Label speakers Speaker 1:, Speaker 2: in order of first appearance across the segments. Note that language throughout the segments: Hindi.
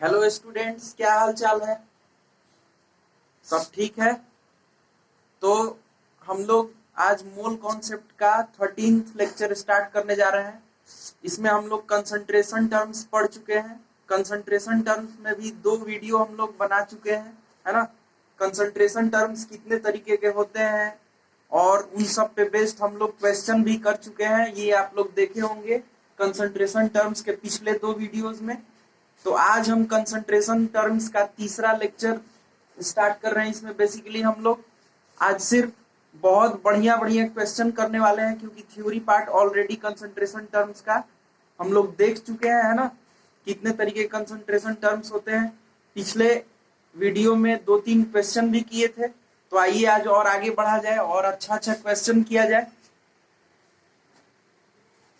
Speaker 1: हेलो स्टूडेंट्स, क्या हाल चाल है? सब ठीक है? तो हम लोग आज मोल कॉन्सेप्ट का 13th लेक्चर स्टार्ट करने जा रहे हैं। इसमें हम लोग कंसंट्रेशन टर्म्स पढ़ चुके हैं। कंसंट्रेशन टर्म्स में भी 2 वीडियो हम लोग बना चुके हैं, है ना। कंसंट्रेशन टर्म्स कितने तरीके के होते हैं और उन सब पे बेस्ड हम लोग क्वेश्चन भी कर चुके हैं, ये आप लोग देखे होंगे कंसंट्रेशन टर्म्स के पिछले 2 वीडियोस में। तो आज हम कंसंट्रेशन टर्म्स का तीसरा लेक्चर स्टार्ट कर रहे हैं। इसमें बेसिकली हम लोग आज सिर्फ बहुत बढ़िया बढ़िया क्वेश्चन करने वाले हैं, क्योंकि theory part already concentration terms का हम लोग देख चुके हैं, है ना। कितने तरीके के कंसंट्रेशन टर्म्स होते हैं, पिछले वीडियो में 2-3 क्वेश्चन भी किए थे। तो आइए आज और आगे बढ़ा जाए और अच्छा अच्छा क्वेश्चन किया जाए।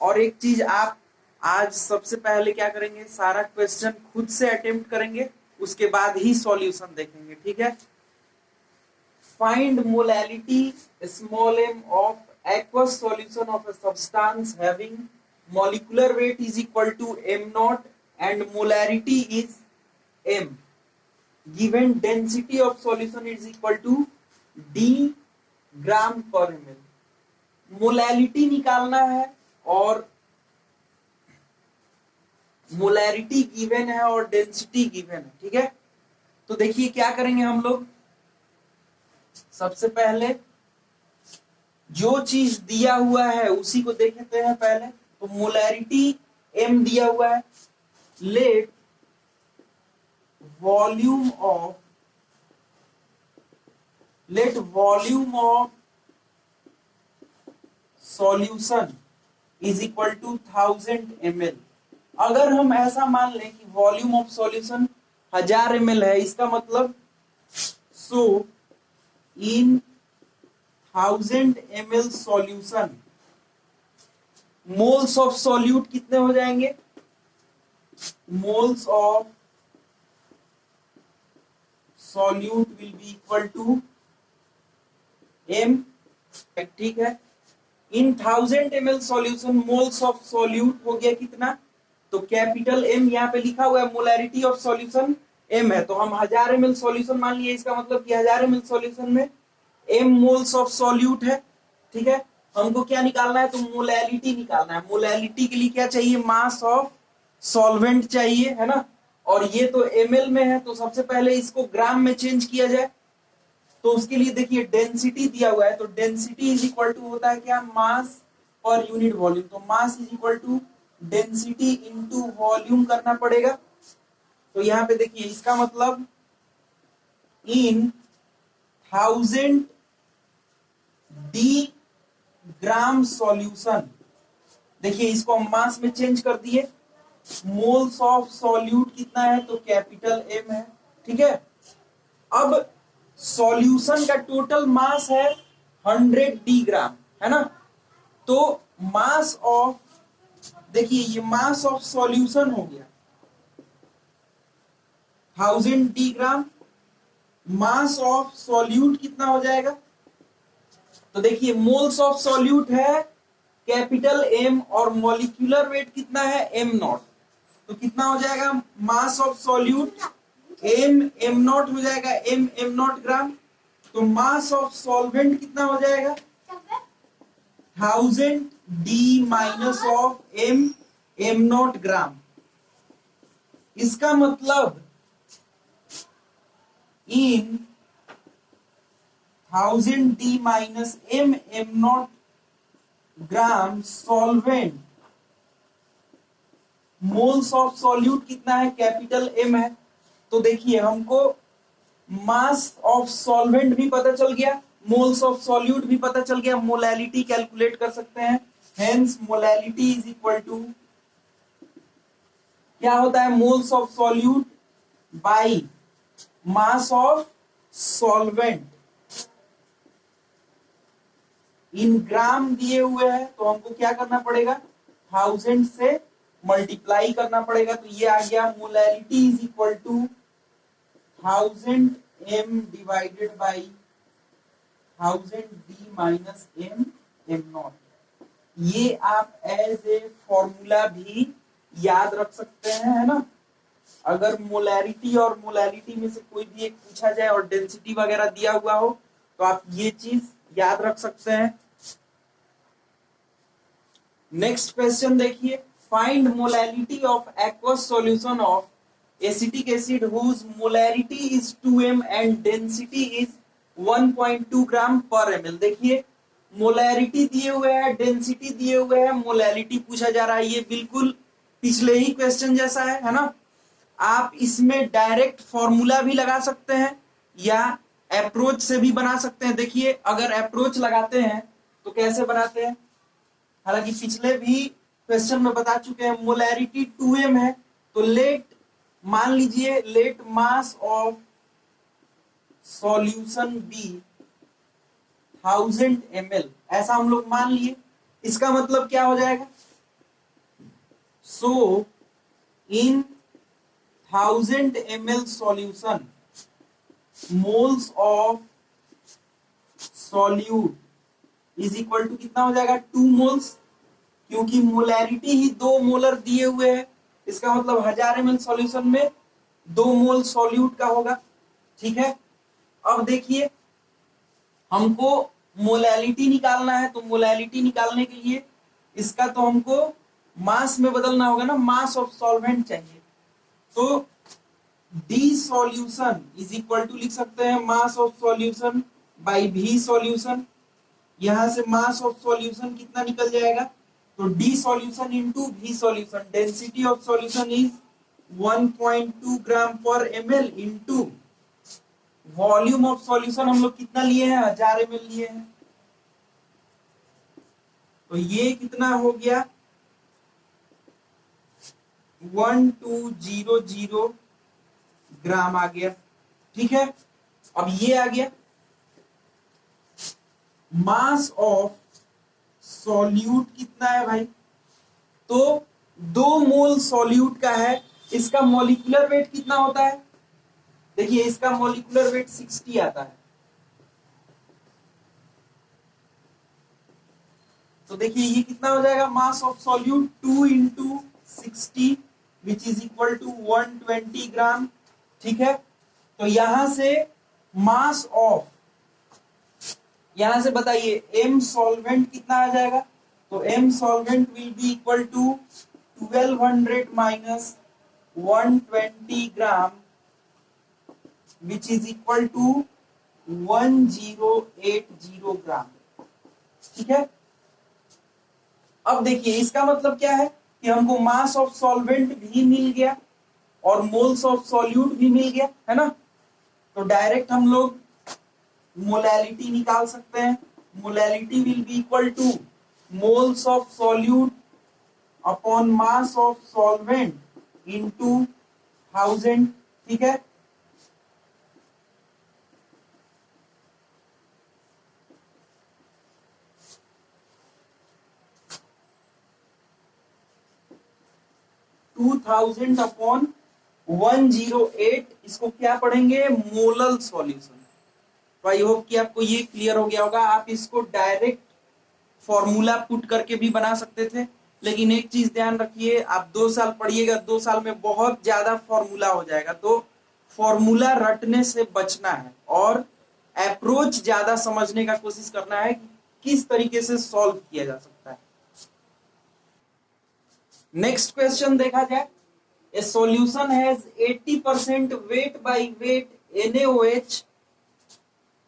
Speaker 1: और एक चीज, आप आज सबसे पहले क्या करेंगे, सारा क्वेश्चन खुद से अटेम्प्ट करेंगे, उसके बाद ही सॉल्यूशन देखेंगे, ठीक है। Find molality small m of aqueous solution of a substance having molecular weight is equal to m naught and molarity is m. Given density of solution is equal to d gram per ml. Molality निकालना है और मोलैरिटी गिवन है और डेंसिटी गिवन है, ठीक है। तो देखिए क्या करेंगे हम लोग, सबसे पहले जो चीज दिया हुआ है उसी को देखते हैं पहले। तो मोलैरिटी m दिया हुआ है, let volume of solution is equal to 1000 ml। अगर हम ऐसा मान लें कि वॉल्यूम ऑफ सॉल्यूशन 1000 ml है, इसका मतलब so in 1000 ml solution moles of solute कितने हो जाएंगे, moles of solute will be equal to m, ठीक है। In 1000 ml solution moles of solute हो गया कितना, तो कैपिटल M यहाँ पे लिखा हुआ है, मोलैरिटी ऑफ सॉल्यूशन M है, तो हम 1000 ml सॉल्यूशन मान लिए, इसका मतलब कि 1000 ml सॉल्यूशन में M मोल्स ऑफ सॉल्यूट है, ठीक है। हमको क्या निकालना है, तो मोलैलिटी निकालना है। मोलैलिटी के लिए क्या चाहिए, मास ऑफ सॉल्वेंट चाहिए, है ना। और ये तो ml में है, तो सबसे पहले इसको ग्राम में चेंज किया जाए। तो उसके लिए देखिए डेंसिटी दिया हुआ है, तो डेंसिटी इज इक्वल टू होता है क्या, मास पर यूनिट वॉल्यूम। तो mass is equal to density into volume करना पड़ेगा। तो यहां पे देखिए इसका मतलब इन 1000 डी ग्राम सॉल्यूशन, देखिए इसको हम मास में चेंज कर दिए, मोल्स ऑफ सॉल्यूट कितना है, तो कैपिटल M है, ठीक है। अब सॉल्यूशन का टोटल मास है 100 डी ग्राम, है ना। तो मास ऑफ, देखिए ये मास ऑफ सॉल्यूशन हो गया 1000 D gram, mass of solute कितना हो जाएगा, तो देखिए मोल्स ऑफ सॉल्यूट है कैपिटल M और मॉलिक्यूलर वेट कितना है, m नॉट। तो कितना हो जाएगा, mass of solute m not हो जाएगा, m नॉट ग्राम। तो मास ऑफ सॉल्वेंट कितना हो जाएगा, 1000 D minus of m nought gram. इसका मतलब in 1000 D minus m nought gram solvent, moles of solute कितना है, कैपिटल M है। तो देखिए हमको मास ऑफ सॉल्वेंट भी पता चल गया, मोल्स ऑफ सॉल्यूट भी पता चल गया, मोलैलिटी कैलकुलेट कर सकते हैं। Hence molality is equal to क्या होता है, moles of solute by mass of solvent in gram दिए हुए हैं, तो हमको क्या करना पड़ेगा, 1000 से मल्टीप्लाई करना पड़ेगा। तो ये आ गया molality is equal to 1000 m divided by 1000 d minus m naught. ये आप एज ए फॉर्मूला भी याद रख सकते हैं, है ना। अगर मोलैरिटी और मोलैलिटी में से कोई भी एक पूछा जाए और डेंसिटी वगैरह दिया हुआ हो तो आप ये चीज याद रख सकते हैं। नेक्स्ट क्वेश्चन देखिए, find molality of aqueous solution of acetic acid whose molarity is 2m and density is 1.2 gram per ml। देखिए मोलैरिटी दिए हुए हैं, डेंसिटी दिए हुए हैं, मोलैलिटी पूछा जा रहा है। ये बिल्कुल पिछले ही क्वेश्चन जैसा है ना। आप इसमें डायरेक्ट फॉर्मूला भी लगा सकते हैं या अप्रोच से भी बना सकते हैं। देखिए अगर अप्रोच लगाते हैं तो कैसे बनाते हैं, हालांकि पिछले भी क्वेश्चन में बता चुके हैं। मोलैरिटी 2m है तो लेट, मान लीजिए let mass of solution be 1000 ml, ऐसा हम लोग मान लिए। इसका मतलब क्या हो जाएगा, so in 1000 ml solution moles of solute is equal to कितना हो जाएगा, 2 मोल्स, क्योंकि मोलैरिटी ही 2 मोलर दिए हुए हैं। इसका मतलब 1000 ml सॉल्यूशन में 2 मोल सॉल्यूट का होगा। ठीक है, अब देखिए हमको मोलैलिटी निकालना है, तो मोलैलिटी निकालने के लिए इसका तो हमको मास में बदलना होगा ना, मास ऑफ सॉल्वेंट चाहिए। तो d solution is equal to लिख सकते हैं mass of solution by V solution. यहां से मास ऑफ सॉल्यूशन कितना निकल जाएगा, तो d solution into V solution. Density of solution is 1.2 gram per ml into volume of solution हम लोग कितना लिए हैं, 1000 ml लिए हैं। तो ये कितना हो गया, 1200 ग्राम आ गया। ठीक है, अब ये आ गया मास ऑफ सॉल्यूट कितना है भाई, तो 2 मोल सॉल्यूट का है। इसका मॉलिक्यूलर वेट कितना होता है, देखिए इसका मॉलिक्यूलर वेट 60 आता है। तो देखिए ये कितना हो जाएगा, mass of solute 2 into 60 which is equal to 120 gram. ठीक है, तो यहां से मास ऑफ, यहां से बताइए एम सॉल्वेंट कितना आ जाएगा, तो M solvent will be equal to 1200 minus 120 gram which is equal to 1080 gram. ठीक है, अब देखिए इसका मतलब क्या है कि हमको मास ऑफ सॉल्वेंट भी मिल गया और मोल्स ऑफ सॉल्यूट भी मिल गया, है ना। तो डायरेक्ट हम लोग मोलैलिटी निकाल सकते हैं। Molality will be equal to moles of solute upon mass of solvent into 1000। ठीक है, टू 2000 अपॉन 108, इसको क्या पढ़ेंगे, मोलल सॉल्यूशन। तो आई होप कि आपको ये क्लियर हो गया होगा। आप इसको डायरेक्ट फॉर्मूला पुट करके भी बना सकते थे, लेकिन एक चीज ध्यान रखिए, आप 2 साल पढ़िएगा, 2 साल में बहुत ज्यादा फॉर्मूला हो जाएगा। तो फॉर्मूला रटने से बचना है और अप्रोच ज्यादा समझने का कोशिश करना है कि किस तरीके से सॉल्व किया जा सकता है। नेक्स्ट क्वेश्चन देखा जाए, ए solution has 80% wait by wait NaOH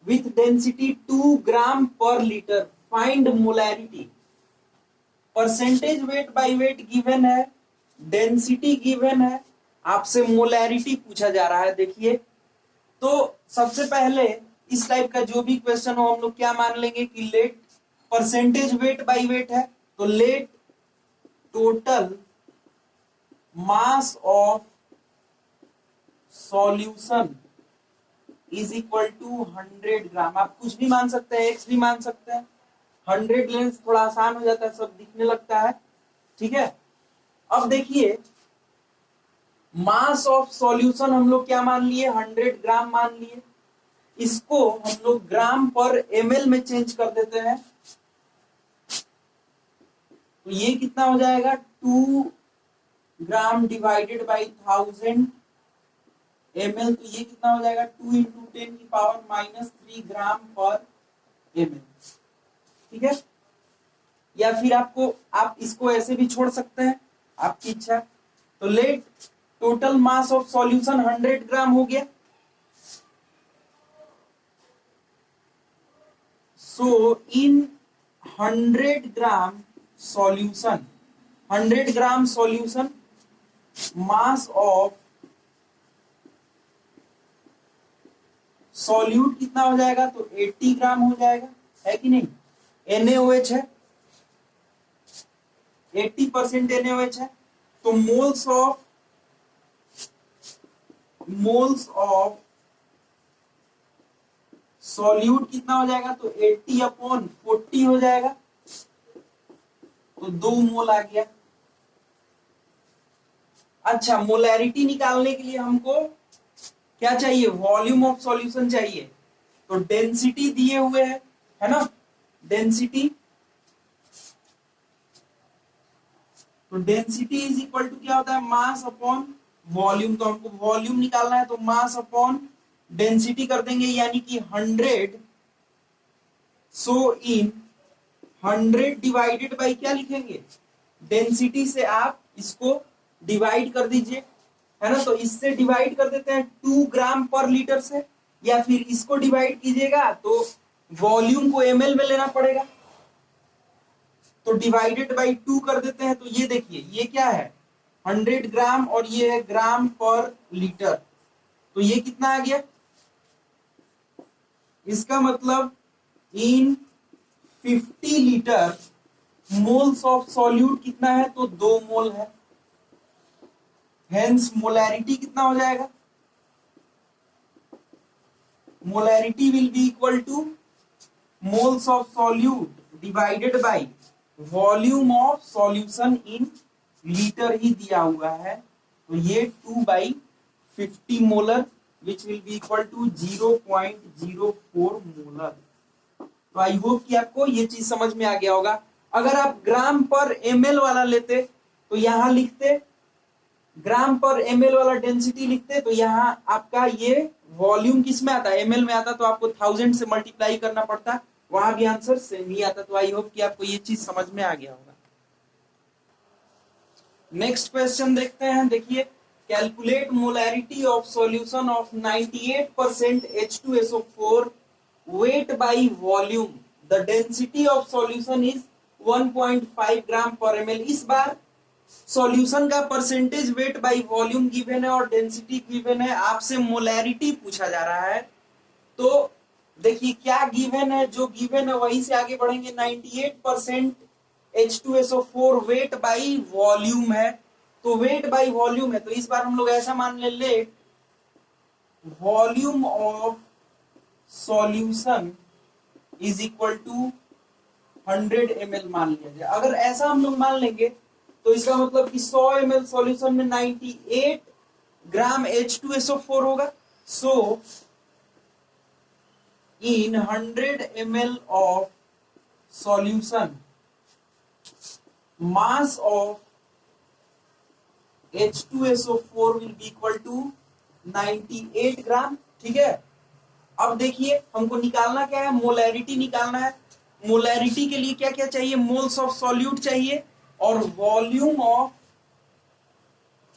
Speaker 1: with density 2 ग्राम पर litre, find molarity. Percentage weight by wait given है, डेंसिटी गिवन है, आपसे मोलैरिटी पूछा जा रहा है। देखिए तो सबसे पहले इस टाइप का जो भी क्वेश्चन हो हम लोग क्या मान लेंगे कि let percentage weight by weight है, तो let total mass of solution is equal to 100 gram. आप कुछ भी मान सकते हैं, एक्स भी मान सकते हैं। 100 लेने से थोड़ा आसान हो जाता है, सब दिखने लगता है। ठीक है, अब देखिए मास ऑफ सॉल्यूशन हम लोग क्या मान लिए, 100 ग्राम मान लिए। इसको हम लोग ग्राम पर ml में चेंज कर देते हैं, तो ये कितना हो जाएगा, 2 ग्राम डिवाइडेड बाई 1000 ml, तो ये कितना हो जाएगा 2 इंटू 10⁻³ ग्राम पर ml। ठीक है, या फिर आप इसको ऐसे भी छोड़ सकते हैं, आपकी इच्छा। तो let total mass of solution 100 gram हो गया। So in 100 gram solution, 100 gram solution, mass of solute कितना हो जाएगा, तो 80 ग्राम हो जाएगा, है कि नहीं। NaOH है, 80% NaOH है, तो मोल्स ऑफ सॉल्यूट कितना हो जाएगा, तो 80/40 हो जाएगा, तो 2 मोल आ गया। अच्छा, मोलैरिटी निकालने के लिए हमको क्या चाहिए, वॉल्यूम ऑफ सॉल्यूशन चाहिए। तो डेंसिटी दिए हुए है ना, डेंसिटी, तो डेंसिटी इज इक्वल टू क्या होता है, मास अपॉन वॉल्यूम। तो हमको वॉल्यूम निकालना है, तो मास अपॉन डेंसिटी कर देंगे, यानी कि 100। सो इन 100 डिवाइडेड बाई क्या लिखेंगे, डेंसिटी से आप इसको डिवाइड कर दीजिए, है ना। तो इससे डिवाइड कर देते हैं 2 ग्राम पर लीटर से, या फिर इसको डिवाइड कीजिएगा तो वॉल्यूम को ml में लेना पड़ेगा, तो डिवाइडेड बाई 2 कर देते हैं। तो ये देखिए, ये क्या है 100 ग्राम और ये है ग्राम पर लीटर, तो ये कितना आ गया, इसका मतलब इन 50 लीटर मोल्स ऑफ सॉल्यूट कितना है, तो 2 मोल है। हेंस मोलैरिटी कितना हो जाएगा, molarity will be equal to moles of solute divided by volume of solution in litre ही दिया हुआ है, तो ये 2/50 molar which will be equal to 0.04 molar. तो आई होप कि आपको ये चीज समझ में आ गया होगा। अगर आप ग्राम पर ml वाला लेते तो यहां लिखते, ग्राम पर ml वाला डेंसिटी लिखते, तो यहाँ आपका ये वॉल्यूम किस में आता है, ml में आता, तो आपको 1000 से मल्टीप्लाई करना पड़ता, वहां भी आंसर सेम ही आता। तो आई होप कि आपको ये चीज समझ में आ गया होगा। नेक्स्ट क्वेश्चन देखते हैं, देखिए, calculate molarity of solution of 98% H2SO4 weight by volume, the density of solution is 1.5 gram per ml। इस बार सॉल्यूशन का percentage weight by volume given है और डेंसिटी गिवन है, आपसे मोलैरिटी पूछा जा रहा है। तो देखिए क्या गिवन है, जो गिवन है वहीं से आगे बढ़ेंगे। 98% H2SO4 वेट बाई वॉल्यूम है, तो वेट बाई वॉल्यूम है, तो इस बार हम लोग ऐसा मान ले volume of solution is equal to 100 ml मान लिया जाए। अगर ऐसा हम लोग मान लेंगे तो इसका मतलब कि 100 ml सॉल्यूशन में 98 ग्राम H2SO4 होगा। So in 100 ml of solution mass of H2SO4 will be equal to 98 gram. ठीक है, अब देखिए हमको निकालना क्या है, मोलैरिटी निकालना है। मोलैरिटी के लिए क्या क्या चाहिए, मोल्स ऑफ सॉल्यूट चाहिए, और वॉल्यूम ऑफ,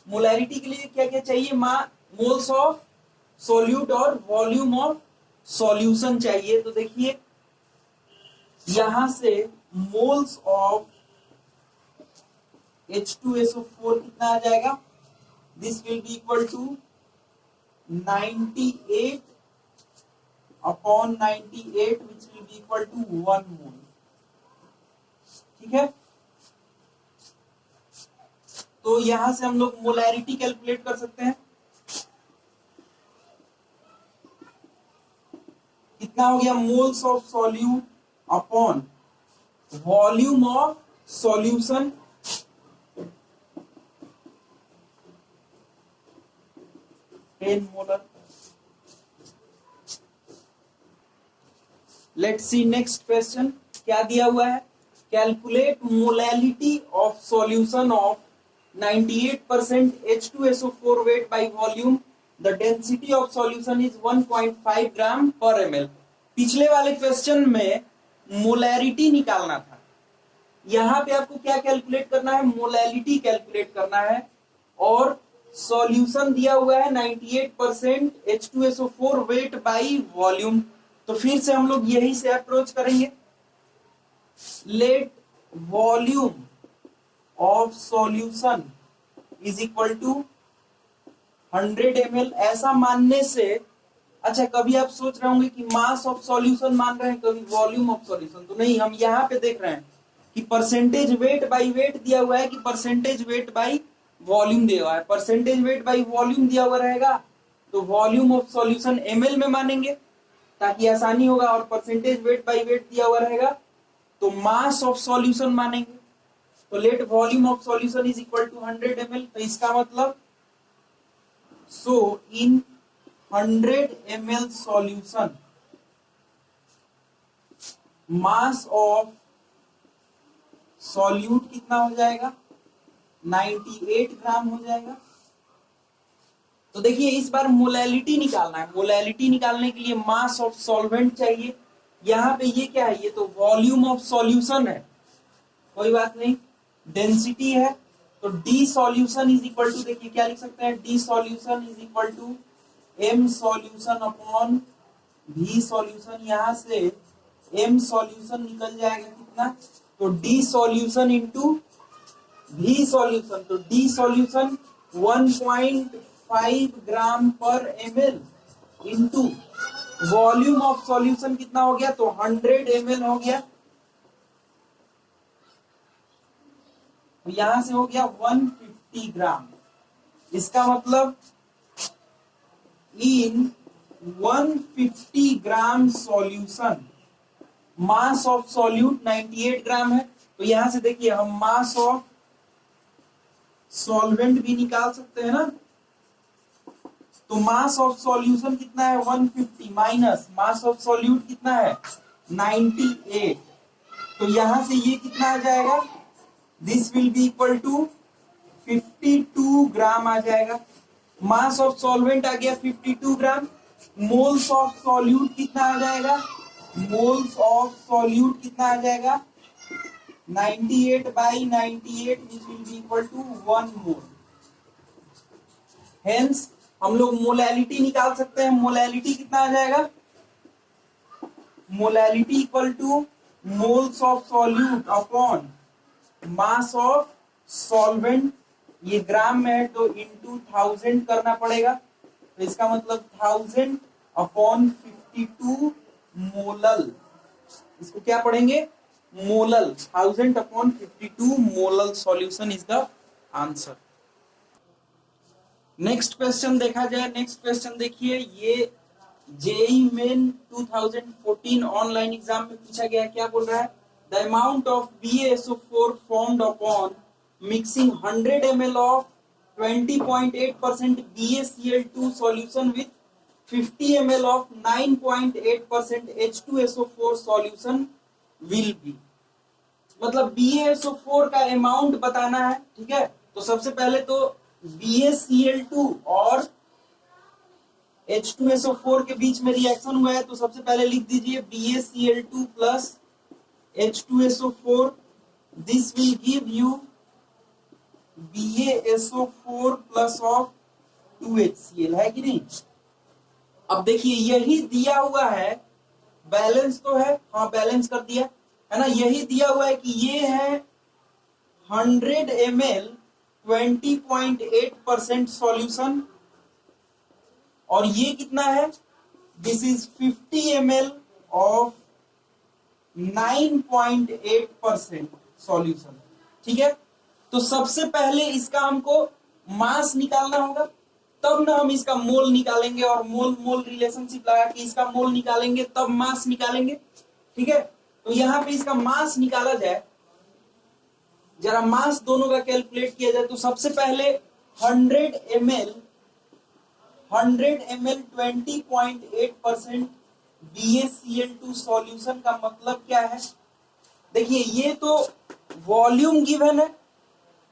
Speaker 1: मोलैरिटी के लिए क्या क्या चाहिए, मोल्स ऑफ सॉल्यूट और वॉल्यूम ऑफ सॉल्यूशन चाहिए। तो देखिए यहां से मोल्स ऑफ H2SO4 कितना आ जाएगा, this will be equal to 98/98 which will be equal to 1 mole. ठीक है, तो यहां से हम लोग मोलैरिटी कैलकुलेट कर सकते हैं। कितना हो गया, moles of solute upon volume of solution, molar. Let's see next question, क्या दिया हुआ है, calculate molality of solution of 98% H2SO4 weight by volume, the density of solution is 1.5 gram per ml। पिछले वाले क्वेश्चन में मोलैरिटी निकालना था, यहां पे आपको क्या कैलकुलेट करना है, मोलैलिटी कैलकुलेट करना है। और सॉल्यूशन दिया हुआ है 98% H2SO4 वेट बाई वॉल्यूम। तो फिर से हम लोग यही से अप्रोच करेंगे। Let volume of solution is equal to 100 ml। ऐसा मानने से, अच्छा कभी आप सोच रहे होंगे कि मास ऑफ सॉल्यूशन मान रहे हैं, कभी वॉल्यूम ऑफ सॉल्यूशन, तो नहीं, हम यहां पे देख रहे हैं कि परसेंटेज वेट बाई वेट दिया हुआ है कि परसेंटेज वेट बाई वॉल्यूम दिया हुआ है। परसेंटेज वेट बाई वॉल्यूम दिया हुआ रहेगा तो वॉल्यूम ऑफ सॉल्यूशन ml में मानेंगे ताकि आसानी होगा, और परसेंटेज वेट बाई वेट दिया हुआ रहेगा तो मास ऑफ सॉल्यूशन मानेंगे। तो let volume of solution is equal to 100 ml। तो इसका मतलब so in 100 ml solution mass of solute कितना हो जाएगा, 98 ग्राम हो जाएगा। तो देखिए इस बार मोलैलिटी निकालना है। मोलैलिटी निकालने के लिए मास ऑफ सॉल्वेंट चाहिए। यहां पे ये क्या है, ये तो वॉल्यूम ऑफ सॉल्यूशन है, कोई बात नहीं, डेंसिटी है। तो d solution is equal to, देखिए क्या लिख सकते हैं, d solution is equal to M solution upon V solution. यहां से एम सॉल्यूशन निकल जाएगा कितना, तो d solution into V solution. तो d solution 1.5 gram per ml into volume of solution कितना हो गया, तो 100 ml हो गया। तो यहां से हो गया 150 ग्राम। इसका मतलब इन 150 ग्राम सॉल्यूशन मास ऑफ सॉल्यूट 98 ग्राम है। तो यहां से देखिए हम मास ऑफ सॉल्वेंट भी निकाल सकते हैं ना। तो मास ऑफ सॉल्यूशन कितना है, 150 माइनस मास ऑफ सॉल्यूट कितना है, 98। तो यहां से ये कितना आ जाएगा, this will be equal to 52 gram आ जाएगा। मास ऑफ सॉल्वेंट आ गया 52 ग्राम। मोल्स ऑफ सॉल्यूट कितना आ जाएगा, मोल्स ऑफ सॉल्यूट कितना आ जाएगा, 98 by 98 which will be equal to 1 mole. Hence हम लोग मोलैलिटी निकाल सकते हैं। मोलैलिटी कितना आ जाएगा, molality equal to moles of solute upon mass of solvent. ये ग्राम में है तो इंटू 1000 करना पड़ेगा। तो इसका मतलब 1000 अपॉन 52 मोलल। इसको क्या पढ़ेंगे, molal. 1000 upon 52 molal solution is the answer. Next question देखा जाए। नेक्स्ट क्वेश्चन देखिए, ये जेईई मेन 2014 ऑनलाइन एग्जाम में पूछा गया है। क्या बोल रहा है, the amount of BaSO4 formed upon mixing 100 ml of 20.8% BaCl2 solution with 50 ml of 9.8% H2SO4 solution will B. मतलब BaSO4 का अमाउंट बताना है, ठीक है। तो सबसे पहले तो BaCl2 और H2SO4 के बीच में रिएक्शन हुआ है, तो सबसे पहले लिख दीजिए BaCl2 plus H2SO4। This will give you BaSO4 plus of 2HCl, है कि नहीं। अब देखिए यही दिया हुआ है, बैलेंस तो है, हाँ बैलेंस कर दिया है ना। यही दिया हुआ है कि ये है 100 ml 20.8% सॉल्यूशन, और ये कितना है, this is 50 ml of 9.8% solution, ठीक है। तो सबसे पहले इसका हमको मास निकालना होगा, तब ना हम इसका मोल निकालेंगे, और मोल मोल रिलेशनशिप लगा के इसका मोल निकालेंगे, तब मास निकालेंगे, ठीक है। तो यहां पे इसका मास निकाला जाए, जरा मास दोनों का कैलकुलेट किया जाए। तो सबसे पहले 100 ml 20.8% BaCl2 सॉल्यूशन का मतलब क्या है, देखिए ये तो वॉल्यूम गिवन है,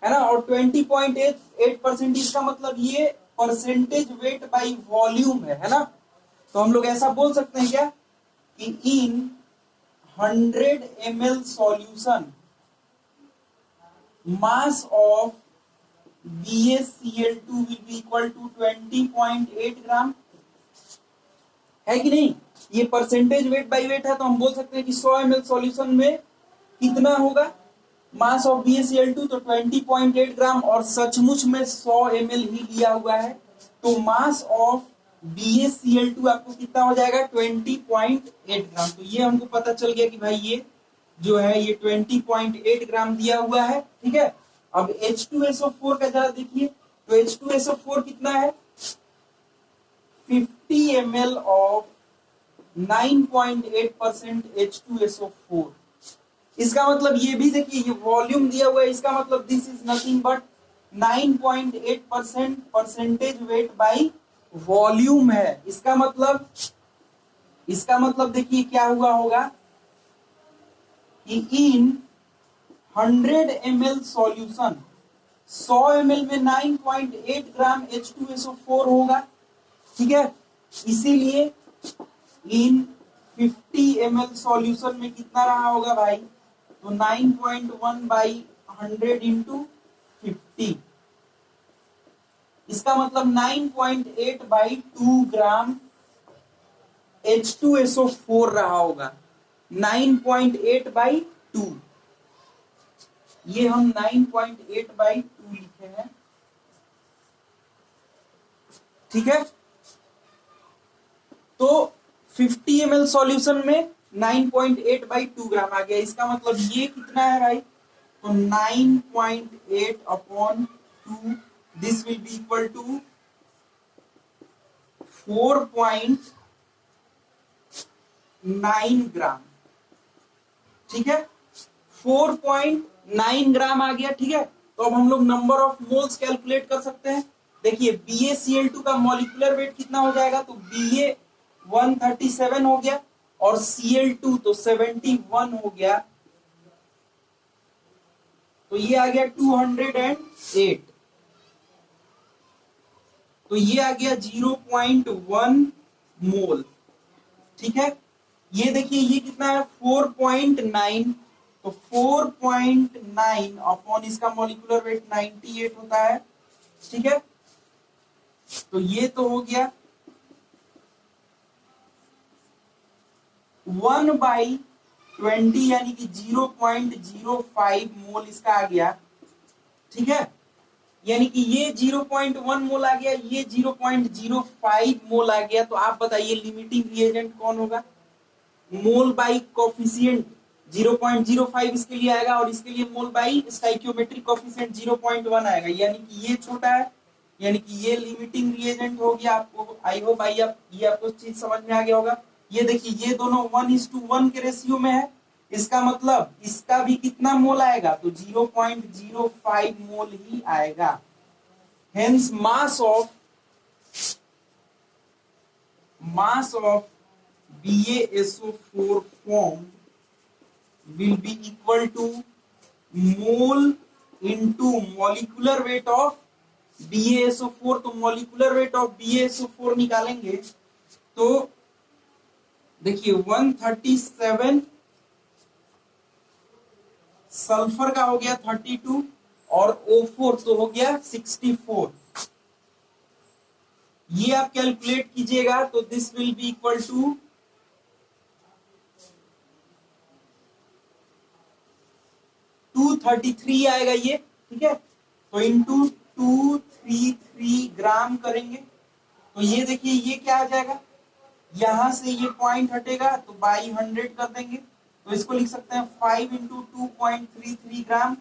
Speaker 1: है ना, और 20.8% इसका मतलब ये परसेंटेज वेट बाई वॉल्यूम है ना। तो हम लोग ऐसा बोल सकते हैं क्या कि इन 100 ml solution mass of BaCl2 will be equal to 20.8 ग्राम, है कि नहीं। ये परसेंटेज वेट बाई वेट है, तो हम बोल सकते हैं कि 100 ml सॉल्यूशन में कितना होगा मास ऑफ BaCl2, तो 20.8 ग्राम, और सचमुच में 100 ml ही लिया हुआ है, तो मास ऑफ BaCl2 आपको कितना हो जाएगा 20.8 ग्राम। तो ये हमको पता चल गया कि भाई ये जो है ये 20.8 ग्राम दिया हुआ है, ठीक है। अब H2SO4 का जरा देखिए, तो H2SO4 कितना है 50 ml ऑफ 9.8% H2SO4। इसका मतलब ये भी देखिए, ये वॉल्यूम दिया हुआ है, इसका मतलब this is nothing but 9.8% percentage weight by volume है। इसका मतलब देखिए क्या हुआ होगा कि इन 100 ml सॉल्यूशन 100 ml में 9.8 ग्राम H2SO4 होगा, ठीक है। इसीलिए इन 50 ml सॉल्यूशन में कितना रहा होगा भाई, तो 9.1 बाई 100 इंटू 50, इसका मतलब 9.8 बाई 2 ग्राम H2SO4 रहा होगा। 9.8 बाई 2, ये हम 9.8 बाई 2 लिखे हैं, ठीक है। तो 50 ml सॉल्यूशन में 9.8 बाई 2 ग्राम आ गया। इसका मतलब ये कितना है भाई, तो 9.8 upon 2, this will be equal to 4.9 gram, ठीक है। 4.9 ग्राम आ गया, ठीक है। तो अब हम लोग नंबर ऑफ मोल्स कैलकुलेट कर सकते हैं। देखिए BaCl2 का मॉलिक्यूलर वेट कितना हो जाएगा, तो Ba 137 हो गया, और Cl2 तो 71 हो गया, तो ये आ गया 208, तो ये आ गया 0.1 मोल, ठीक है। ये देखिए ये कितना है 4.9, तो 4.9 अपॉन इसका मॉलिक्यूलर वेट 98 होता है, ठीक है। तो ये तो हो गया 1/20 यानी कि 0.05 मोल इसका आ गया, ठीक है। यानी कि ये 0.1 मोल आ गया, ये 0.05 मोल आ गया। तो आप बताइए लिमिटिंग रिएजेंट कौन होगा, मोल बाई कोफिशिएंट 0.05 इसके लिए आएगा, और इसके लिए मोल बाई स्टोइकियोमेट्रिक कोफिशिएंट 0.1 आएगा, यानी कि ये छोटा है, यानी कि ये लिमिटिंग रिएजेंट हो गया। आपको आई होप भाई ये आपको चीज समझ में आ गया होगा। ये देखिए ये दोनों 1:1 के रेशियो में है, इसका मतलब इसका भी कितना मोल आएगा, तो 0.05 मोल ही आएगा। Hence mass of BaSO4 formed will be equal to mole into molecular weight of BaSO4। तो molecular weight of BaSO4 निकालेंगे तो देखिए 137, सल्फर का हो गया 32, और O4 तो हो गया 64। ये आप कैलकुलेट कीजिएगा तो this will be equal to 233 आएगा ये, ठीक है। तो इंटू 233 ग्राम करेंगे, तो ये देखिए ये क्या आ जाएगा, यहां से ये पॉइंट हटेगा तो बाई 100 कर देंगे, तो इसको लिख सकते हैं 5 into 2.33 gram,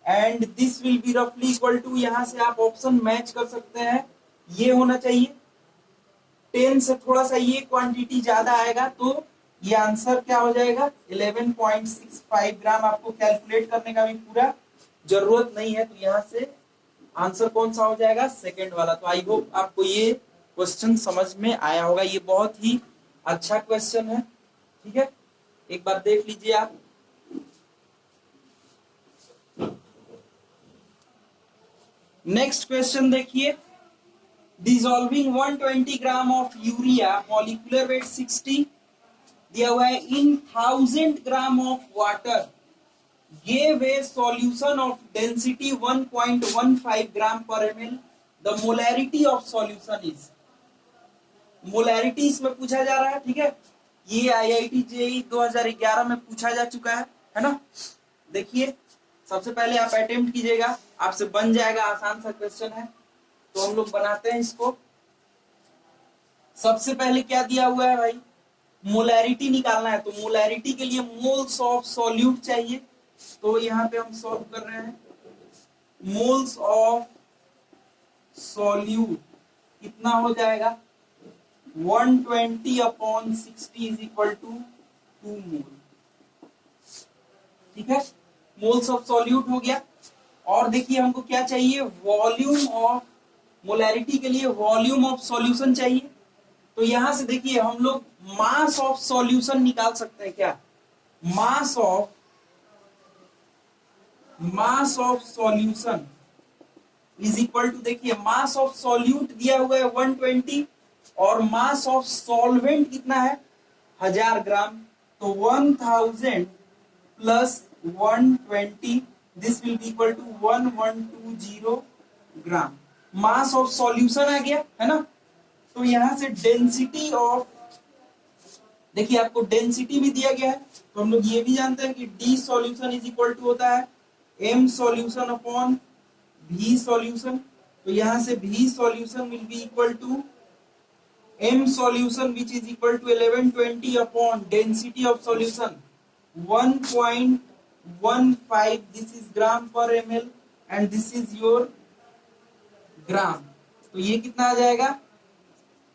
Speaker 1: and this will be रफली इक्वल टू, यहां से आप ऑप्शन मैच कर सकते हैं, ये होना चाहिए 10 से थोड़ा सा ये क्वांटिटी ज्यादा आएगा, तो ये आंसर क्या हो जाएगा 11.65 ग्राम। आपको कैलकुलेट करने का भी पूरा जरूरत नहीं है, तो यहां से आंसर कौन सा हो जाएगा, सेकंड वाला। तो आई होप आपको ये क्वेश्चन समझ में आया होगा, ये बहुत ही अच्छा क्वेश्चन है, ठीक है। एक बार देख लीजिए आप। नेक्स्ट क्वेश्चन देखिए, dissolving 120 gram of urea, molecular weight 60 दिया हुआ है, in 1000 gram of water gave a solution of density 1.15 gram per ml. The molarity of solution is, molarity इसमें पूछा जा रहा है, ठीक है। ये IIT JEE 2011 में पूछा जा चुका है ना। देखिए सबसे पहले आप अटेम्प्ट कीजिएगा, आपसे बन जाएगा, आसान सा क्वेश्चन है। तो हम लोग बनाते हैं इसको। सबसे पहले क्या दिया हुआ है भाई, मोलैरिटी निकालना है। तो मोलैरिटी के लिए मोल्स ऑफ सॉल्यूट चाहिए। तो यहाँ पे हम सॉल्व कर रहे हैं, मोल्स ऑफ सॉल्यूट कितना हो जाएगा, 120/60 इज इक्वल टू 2 मोल, ठीक है। मोल्स ऑफ सॉल्यूट हो गया। और देखिए हमको क्या चाहिए, वॉल्यूम ऑफ, मोलैरिटी के लिए वॉल्यूम ऑफ सॉल्यूशन चाहिए। तो यहां से देखिए हम लोग मास ऑफ सॉल्यूशन निकाल सकते हैं क्या, mass of solution is equal to, देखिए मास ऑफ सॉल्यूट दिया हुआ है 120 और मास ऑफ सॉल्वेंट कितना है 1000 ग्राम। तो 1000 plus 120 this will be equal to 1120 gram. Mass of solution आ गया है ना। तो यहां से डेंसिटी ऑफ, देखिए आपको डेंसिटी भी दिया गया है। तो हम लोग ये भी जानते हैं कि d solution is equal to होता है m solution upon V solution. तो यहां से V solution will be equal to M solution which is equal to 1120 upon density of solution 1.15, this is gram per ml and this is your gram. तो ये कितना आ जाएगा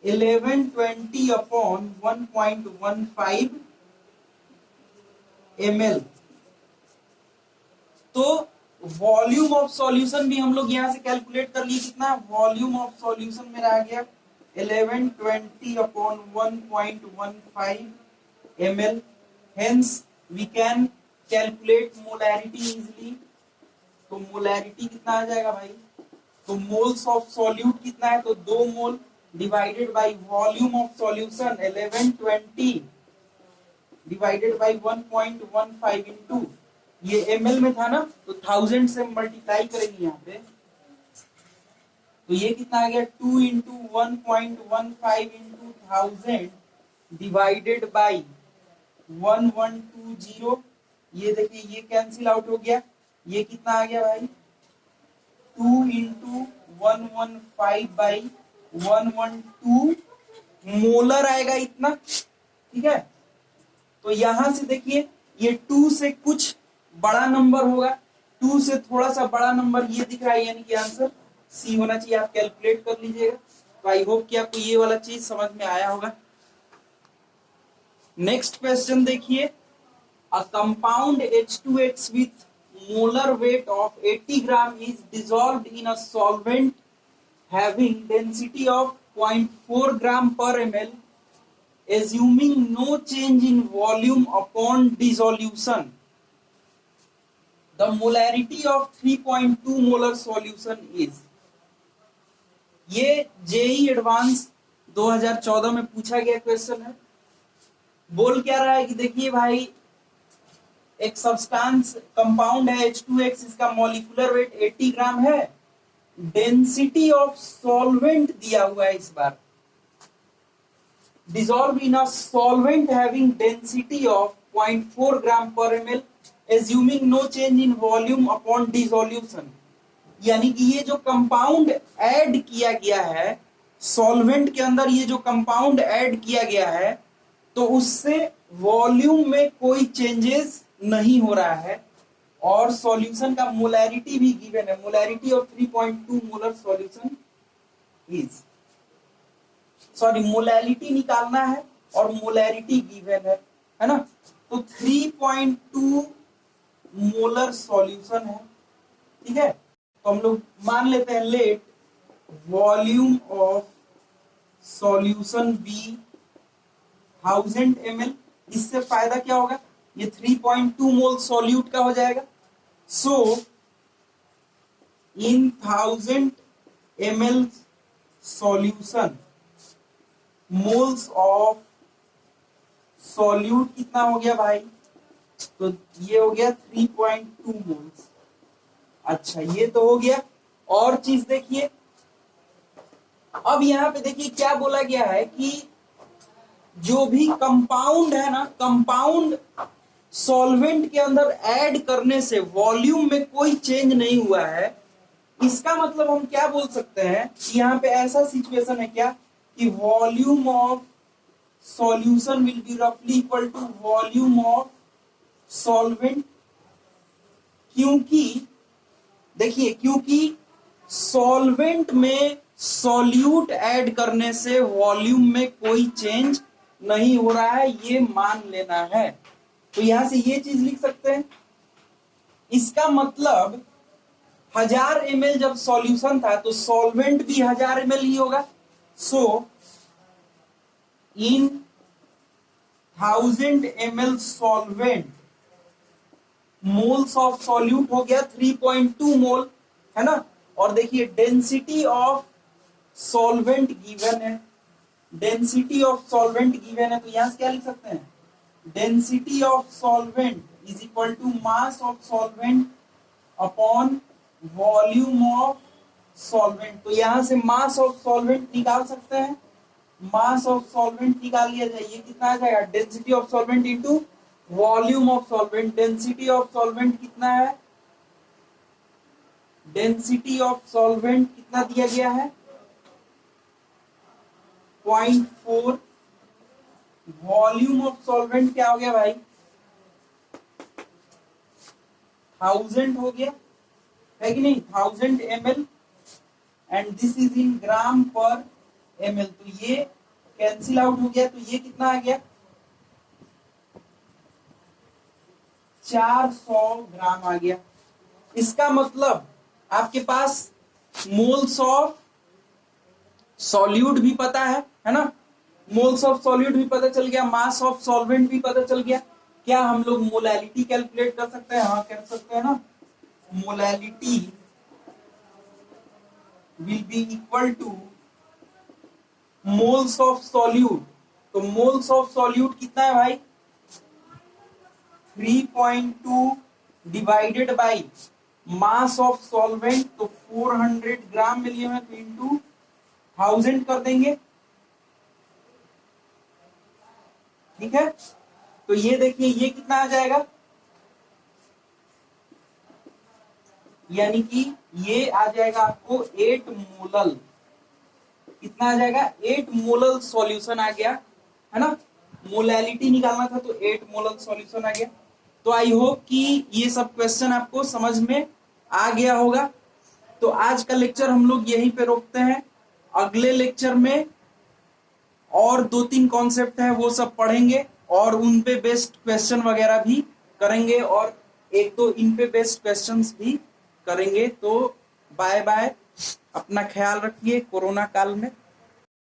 Speaker 1: 1120 अपॉन 1.15 ml। तो वॉल्यूम ऑफ सॉल्यूशन भी हम लोग यहां से कैलकुलेट कर लिए, कितना वॉल्यूम ऑफ सॉल्यूशन मेरा आ गया 1120 upon 1.15 ml। Hence we can calculate molarity easily. तो मोलैरिटी कितना आ जाएगा भाई, तो मोल्स ऑफ सॉल्यूट कितना है, तो 2 मोल divided by volume of solution 1120 divided by 1.15 into, ये ml में था ना तो 1000 से मल्टीप्लाई करेंगे यहाँ पे। तो ये कितना आ गया 2 इंटू 1.15 इंटू 1000 डिवाइडेड बाय 1120। ये देखिए ये कैंसिल आउट हो गया, ये कितना आ गया भाई 2 इंटू 115 बाई 112 मोलर आएगा इतना, ठीक है। तो यहां से देखिए ये 2 से कुछ बड़ा नंबर होगा, 2 से थोड़ा सा बड़ा नंबर ये दिख रहा है, यानी कि आंसर सी होना चाहिए। आप कैलकुलेट कर लीजिएगा। तो आई होप कि आपको ये वाला चीज समझ में आया होगा। नेक्स्ट क्वेश्चन देखिए, a compound H2X with molar weight of 80 gram is dissolved in a solvent having density of 0.4 gram per ml, assuming no change in volume upon dissolution. The molarity of 3.2 molar solution is, ये जेई एडवांस 2014 में पूछा गया क्वेश्चन है। बोल क्या रहा है कि देखिए भाई एक सब्सटेंस कंपाउंड है H2X, इसका मॉलिक्यूलर वेट 80 ग्राम है, डेंसिटी ऑफ सॉल्वेंट दिया हुआ है, इस बार dissolve in a solvent having density of 0.4 gram per ml, assuming no change in volume upon dissolution. यानी कि ये जो कंपाउंड ऐड किया गया है सॉल्वेंट के अंदर, ये जो कंपाउंड ऐड किया गया है तो उससे वॉल्यूम में कोई चेंजेस नहीं हो रहा है और सॉल्यूशन का मोलैरिटी भी गिवन है, molarity of 3.2 molar solution is, sorry molarity निकालना है और मोलैरिटी गिवन है ना। तो 3.2 मोलर सॉल्यूशन है, ठीक है। तो हम लोग मान लेते हैं let volume of solution be 1000 ml। इससे फायदा क्या होगा, ये 3.2 मोल सॉल्यूट का हो जाएगा। So in 1000 ml solution moles of solute कितना हो गया भाई? तो ये हो गया 3.2 मोल्स। अच्छा ये तो हो गया। और चीज देखिए, अब यहां पे देखिए क्या बोला गया है कि जो भी कंपाउंड है ना, कंपाउंड सॉल्वेंट के अंदर ऐड करने से वॉल्यूम में कोई चेंज नहीं हुआ है। इसका मतलब हम क्या बोल सकते हैं कि यहाँ पे ऐसा सिचुएशन है क्या कि volume of solution will be रफली equal to volume of solvent. क्योंकि देखिए, क्योंकि सॉल्वेंट में सॉल्यूट ऐड करने से वॉल्यूम में कोई चेंज नहीं हो रहा है, ये मान लेना है। तो यहां से ये चीज लिख सकते हैं। इसका मतलब 1000 ml जब सॉल्यूशन था तो सॉल्वेंट भी 1000 ml ही होगा। So in 1000 ml solvent moles of solute हो गया 3.2 मोल, है ना। और देखिए डेंसिटी ऑफ सॉल्वेंट गिवन है, डेंसिटी ऑफ सॉल्वेंट गिवन है, तो यहां से क्या लिख सकते हैं? Density of solvent is equal to mass of solvent upon volume of solvent. तो यहां से मास ऑफ सॉल्वेंट निकाल सकते हैं। मास ऑफ सॉल्वेंट निकाल लिया जाए, ये कितना आ जाएगा? Density of solvent into volume of solvent. Density of solvent कितना है? डेंसिटी ऑफ सॉल्वेंट कितना दिया गया है? 0.4। वॉल्यूम ऑफ सॉल्वेंट क्या हो गया भाई? 1000 हो गया, है कि नहीं? 1000 ml and this is in gram per ml। तो ये कैंसिल आउट हो गया, तो ये कितना आ गया? 400 ग्राम आ गया। इसका मतलब आपके पास मोल्स ऑफ सॉल्यूट भी पता है ना। मोल्स ऑफ सॉल्यूट भी पता चल गया, मास ऑफ सॉल्वेंट भी पता चल गया। क्या हम लोग मोलैलिटी कैलकुलेट कर सकते हैं? हाँ कर सकते हैं ना। Molality will be equal to moles of solute. तो मोल्स ऑफ सॉल्यूट कितना है भाई? 3.2 divided by mass of solvent, तो 400 ग्राम मिलियन है, तो इंटू 1000 कर देंगे। ठीक है, तो ये देखिए ये कितना आ जाएगा, यानी कि ये आ जाएगा आपको 8 मोलल। कितना आ जाएगा? 8 मोलल सॉल्यूशन आ गया, है ना। मोलैलिटी निकालना था तो 8 मोलल सॉल्यूशन आ गया। तो आई होप कि ये सब क्वेश्चन आपको समझ में आ गया होगा। तो आज का लेक्चर हम लोग यहीं पे रोकते हैं। अगले लेक्चर में और 2-3 कॉन्सेप्ट है वो सब पढ़ेंगे और उन पे बेस्ड क्वेश्चन वगैरह भी करेंगे और 1-2 इन पे बेस्ड क्वेश्चंस भी करेंगे। तो बाय बाय, अपना ख्याल रखिए कोरोना काल में।